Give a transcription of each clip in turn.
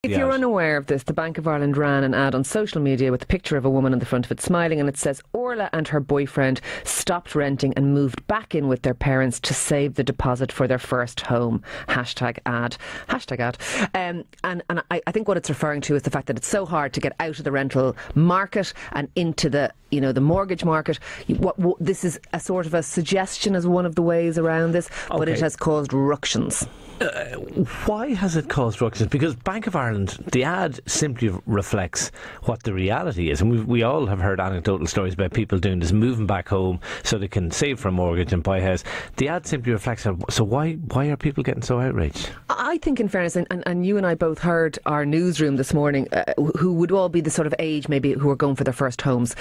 If you're unaware of this, the Bank of Ireland ran an ad on social media with a picture of a woman on the front of it smiling, and it says Orla and her boyfriend stopped renting and moved back in with their parents to save the deposit for their first home. Hashtag ad. And I think what it's referring to is the fact that it's so hard to get out of the rental market and into the mortgage market. This is a sort of a suggestion as one of the ways around this, but it has caused ructions. Why has it caused ructions? Because Bank of Ireland, the ad simply reflects what the reality is. And we all have heard anecdotal stories about people doing this, moving back home so they can save for a mortgage and buy a house. The ad simply reflects that. So why are people getting so outraged? I think, in fairness, and you and I both heard our newsroom this morning, who would all be the sort of age maybe who are going for their first homes.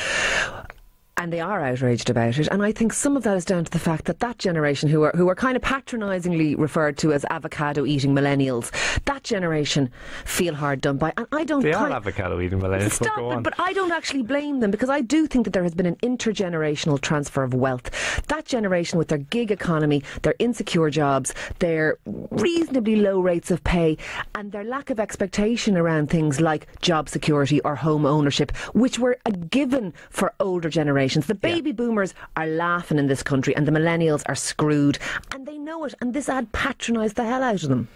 And they are outraged about it. And I think some of that is down to the fact that generation who are kind of patronisingly referred to as avocado-eating millennials, that generation feel hard done by. And I don't... They are avocado-eating millennials. Stop, but I don't actually blame them, because I do think that there has been an intergenerational transfer of wealth. That generation with their gig economy, their insecure jobs, their reasonably low rates of pay, and their lack of expectation around things like job security or home ownership, which were a given for older generations. The baby boomers are laughing in this country, and the millennials are screwed, and they know it, and this ad patronised the hell out of them.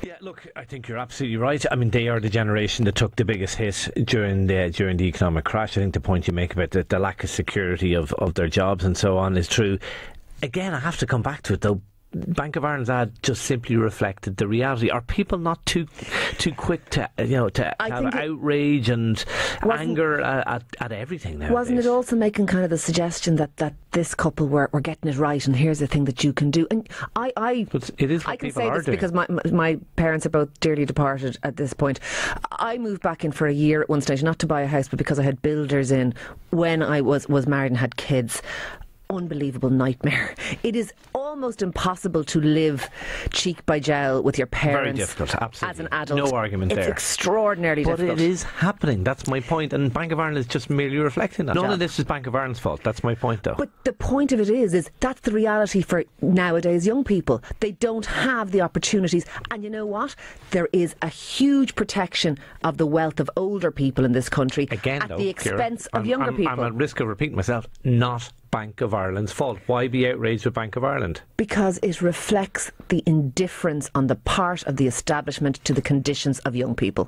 Yeah, look, I think you're absolutely right. I mean, they are the generation that took the biggest hit during the economic crash. I think the point you make about the lack of security of their jobs and so on is true. Again, I have to come back to it though. Bank of Ireland's ad just simply reflected the reality. Are people not too quick to have outrage and anger at everything nowadays? Wasn't it also making kind of the suggestion that this couple were getting it right, and here's the thing that you can do? And I can say this because my parents are both dearly departed at this point. I moved back in for a year at one stage, not to buy a house, but because I had builders in when I was married and had kids. Unbelievable nightmare. It is almost impossible to live cheek by jowl with your parents. Very difficult, absolutely. As an adult. No argument there. It's extraordinarily difficult. But it is happening. That's my point. And Bank of Ireland is just merely reflecting that. None of this is Bank of Ireland's fault. That's my point, though. But the point of it is that's the reality for nowadays young people. They don't have the opportunities. And you know what? There is a huge protection of the wealth of older people in this country at the expense of younger people. I'm at risk of repeating myself. Not Bank of Ireland's fault. Why be outraged with Bank of Ireland? Because it reflects the indifference on the part of the establishment to the conditions of young people.